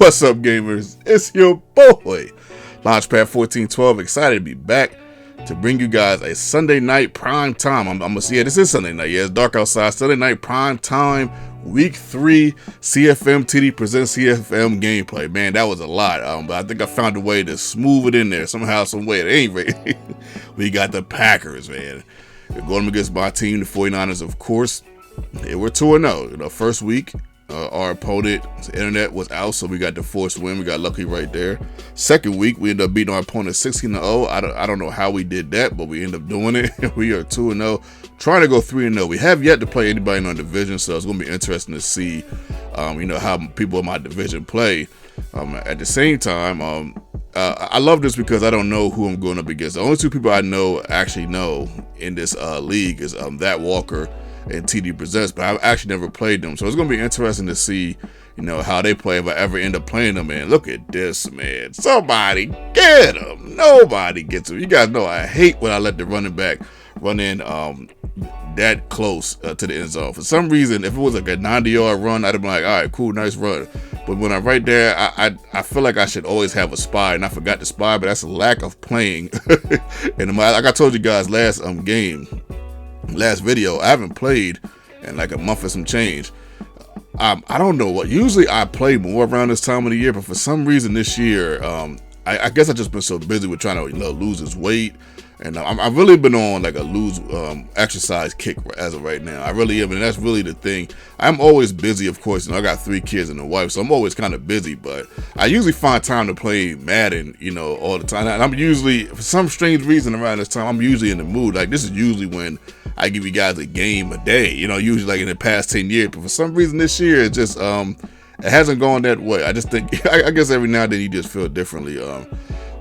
What's up, gamers? It's your boy, Launchpad 1412. Excited to be back to bring you guys a Sunday night prime time. I'm gonna see it. This is Sunday night. Yeah, it's dark outside. Sunday night prime time, week 3 CFM TD presents CFM gameplay. Man, that was a lot. But I think I found a way to smooth it in there somehow, some way. At any rate, we got the Packers, man. We're going against my team, the 49ers, of course. Yeah, we're 2-0. You know, first week, our opponent's internet was out, so we got the forced win. We got lucky right there. Second week, we ended up beating our opponent 16-0. I don't know how we did that, but we ended up doing it. We are 2-0, trying to go 3-0. We have yet to play anybody in our division, so it's going to be interesting to see, how people in my division play. At the same time, I love this because I don't know who I'm going up against. The only two people I actually know in this league is that Walker and TD Presents, but I've actually never played them, so it's gonna be interesting to see, how they play if I ever end up playing them. Man, look at this, man! Somebody get him! Nobody gets him. You guys know I hate when I let the running back run in that close to the end zone. For some reason, if it was like a 90-yard run, I'd have been like, all right, cool, nice run. But when I'm right there, I feel like I should always have a spy, and I forgot the spy, but that's a lack of playing. And like I told you guys last video, I haven't played in like a month or some change. I don't know what. Usually I play more around this time of the year, but for some reason this year, I guess I've just been so busy with trying to lose his weight, and I've really been on like a lose exercise kick as of right now. I really am, and that's really the thing. I'm always busy, of course. I got 3 kids and a wife, so I'm always kind of busy. But I usually find time to play Madden, all the time. And I'm usually, for some strange reason, around this time, I'm usually in the mood. Like this is usually when I give you guys a game a day, usually like in the past 10 years. But for some reason this year, it just, it hasn't gone that way. I just think, I guess every now and then you just feel differently.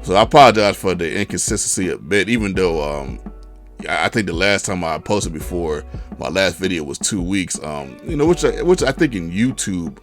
So I apologize for the inconsistency a bit, even though, I think the last time I posted before my last video was 2 weeks, which I think in YouTube,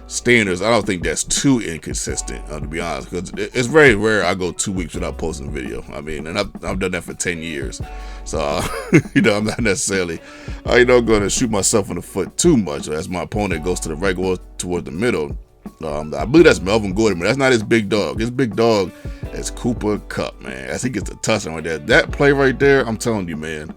standards, I don't think that's too inconsistent, to be honest, because it's very rare I go 2 weeks without posting a video. I mean, and I've done that for 10 years. So, I'm not necessarily, going to shoot myself in the foot too much as my opponent goes to the right, goes toward the middle. I believe that's Melvin Gordon, but that's not his big dog. His big dog is Cooper Kupp, man. As he gets a touchdown right there. That play right there, I'm telling you, man,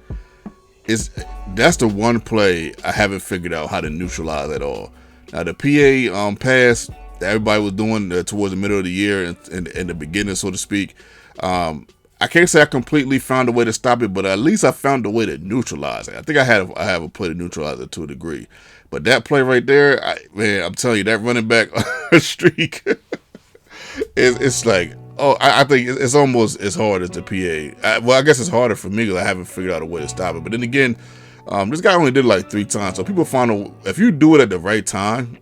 that's the one play I haven't figured out how to neutralize at all. Now, the PA pass that everybody was doing towards the middle of the year and in the beginning, so to speak, I can't say I completely found a way to stop it, but at least I found a way to neutralize it. I think I have a play to neutralize it to a degree. But that play right there, I'm telling you, that running back streak, it's like, I think it's almost as hard as the PA. Well, I guess it's harder for me because I haven't figured out a way to stop it. But then again, this guy only did it like 3 times. So people if you do it at the right time,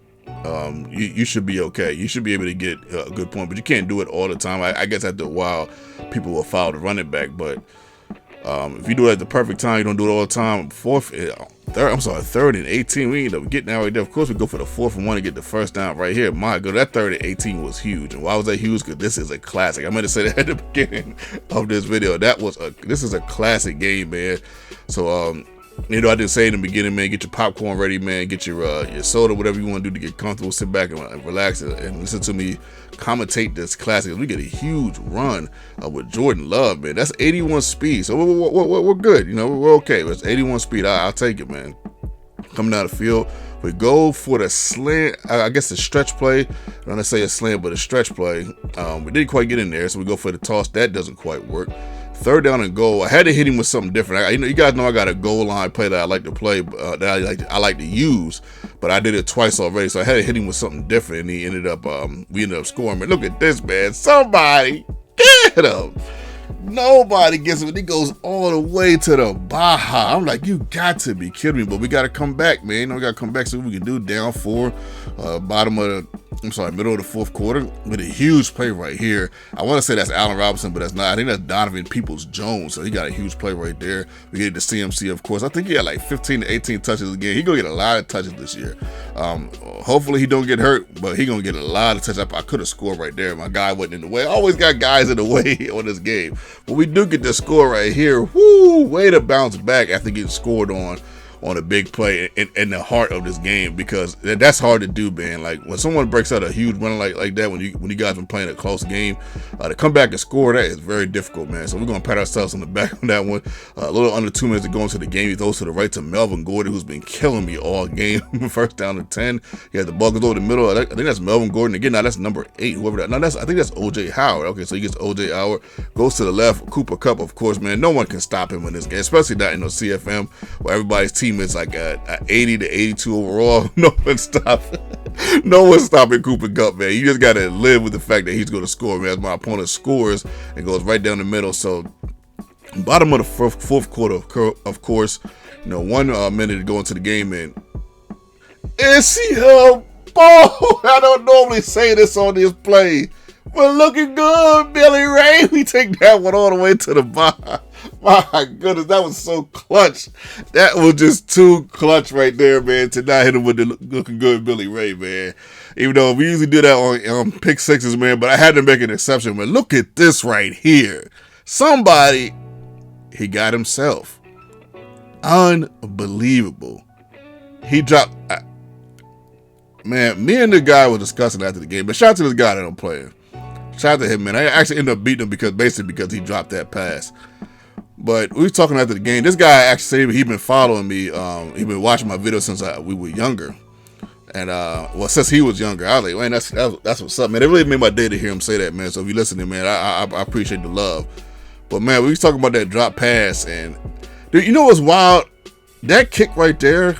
you should be okay. You should be able to get a good point, but you can't do it all the time. I guess after a while, people will foul the running back. But if you do it at the perfect time, you don't do it all the time. Third and 18, we end up getting out right there. Of course, we go for the 4th and 1 to get the first down right here. My God, that 3rd and 18 was huge. And why was that huge? Because this is a classic. I meant to say that at the beginning of this video. This is a classic game, man. So, I didn't say in the beginning, man, get your popcorn ready, man. Get your soda, whatever you want to do to get comfortable. Sit back and relax and listen to me commentate this classic. We get a huge run with Jordan Love, man. That's 81 speed, so we're good. We're okay. It's 81 speed. I'll take it, man. Coming down the field, we go for the slant. I guess the stretch play. I don't want to say a slant, but a stretch play. We didn't quite get in there, so we go for the toss. That doesn't quite work. 3rd down and goal. I had to hit him with something different. You guys know I got a goal line play that I like to play, that I like to use, but I did it twice already, so I had to hit him with something different, and we ended up scoring. Man, look at this, man! Somebody get him! Nobody gets him. He goes all the way to the Baja. I'm like, you got to be kidding me! But we got to come back, man. We got to come back so we can do down 4, middle of the 4th quarter with a huge play right here. I want to say that's Allen Robinson, but that's not. I think that's Donovan Peoples-Jones. So he got a huge play right there. We get the CMC, of course. I think he had like 15 to 18 touches again. He gonna get a lot of touches this year. Hopefully he don't get hurt, but he gonna get a lot of touches. I could have scored right there. My guy wasn't in the way. I always got guys in the way on this game. But we do get the score right here. Woo! Way to bounce back after getting scored on on a big play in the heart of this game, because that's hard to do, man. Like when someone breaks out a huge run like that, when you guys been playing a close game, to come back and score that is very difficult, man. So we're gonna pat ourselves on the back on that one. A little under 2 minutes to go into the game. He throws to the right to Melvin Gordon, who's been killing me all game. First down to 10. He had the ball goes over the middle. I think that's Melvin Gordon again. Now that's number 8, whoever that. Now I think that's OJ Howard. Okay, so he gets OJ Howard, goes to the left. Cooper Kupp, of course, man. No one can stop him in this game, especially not in the CFM where everybody's team is like a 80 to 82 overall. No one's stopping Cooper Kupp, man. You just gotta live with the fact that he's gonna score, man. As my opponent scores and goes right down the middle. So bottom of the fourth quarter, of course, 1 minute to go into the game, and is he a ball? I don't normally say this on this play, but looking good, Billy Ray. We take that one all the way to the bar. My goodness, that was so clutch. That was just too clutch right there, man, to not hit him with the looking good Billy Ray, man. Even though we usually do that on pick sixes, man, but I had to make an exception, man. Look at this right here. Somebody, he got himself. Unbelievable. He dropped. Man, me and the guy were discussing after the game, but shout out to this guy that I'm playing. Shout out to him, man. I actually ended up beating him because he dropped that pass. But we were talking after the game. This guy actually said he'd been following me. He'd been watching my videos since we were younger. And, since he was younger, I was like, man, that's what's up, man. It really made my day to hear him say that, man. So if you're listening, man, I appreciate the love. But, man, we was talking about that drop pass. And, dude, you know what's wild? That kick right there,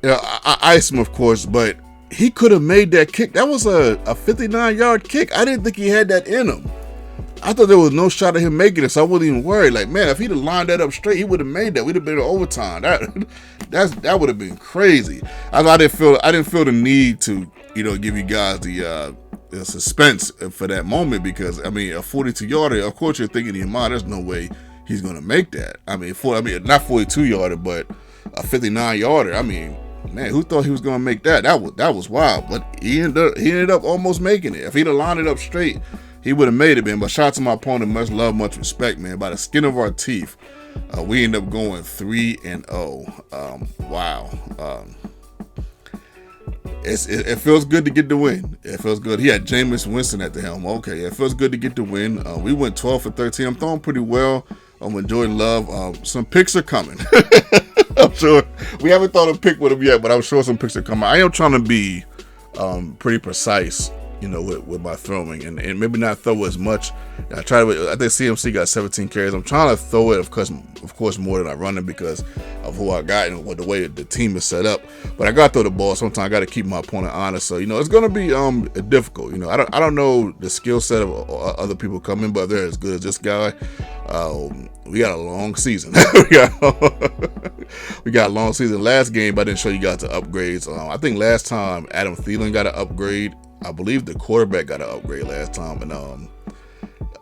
I iced him, of course, but he could have made that kick. That was a 59-yard kick. I didn't think he had that in him. I thought there was no shot of him making it, so I wasn't even worried. Like, man, if he'd have lined that up straight, he would have made that. We'd have been in overtime. That would have been crazy. I didn't feel the need to, give you guys the suspense for that moment, because I mean, a 42-yarder. Of course, you're thinking in your mind, there's no way he's gonna make that. I mean, not 42-yarder, but a 59-yarder. I mean, man, who thought he was gonna make that? That was wild. But he ended up almost making it. If he'd have lined it up straight, he would have made it, man. But shout out to my opponent. Much love, much respect, man. By the skin of our teeth, we end up going 3-0. Wow. It feels good to get the win. It feels good. He had Jameis Winston at the helm. Okay, it feels good to get the win. We went 12 for 13. I'm throwing pretty well. I'm enjoying love. Some picks are coming. I'm sure we haven't thrown a pick with him yet, but I'm sure some picks are coming. I am trying to be pretty precise, with my throwing, and maybe not throw as much. I think CMC got 17 carries. I'm trying to throw it, of course, more than I run it because of who I got and the way the team is set up. But I got to throw the ball. Sometimes I got to keep my opponent honest. So it's going to be difficult. I don't know the skill set of other people coming, but they're as good as this guy. We got a long season. we got a long season. Last game, I didn't show you guys the upgrades. I think last time Adam Thielen got an upgrade. I believe the quarterback got an upgrade last time, and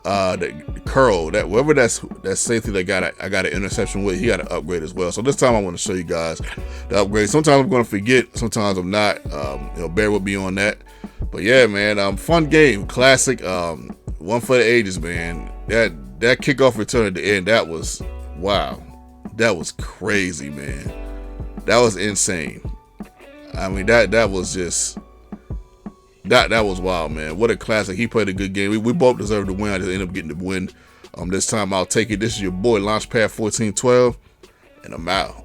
the Curl, whoever that safety that I got an interception with, he got an upgrade as well. So this time I want to show you guys the upgrade. Sometimes I'm going to forget, sometimes I'm not. Bear with me on that. But yeah, man, fun game, classic, one for the ages, man. That kickoff return at the end, that was wow. That was crazy, man. That was insane. I mean, that was just. That was wild, man. What a classic. He played a good game. We both deserved to win. I just ended up getting the win. This time I'll take it. This is your boy, Launchpad 1412, and I'm out.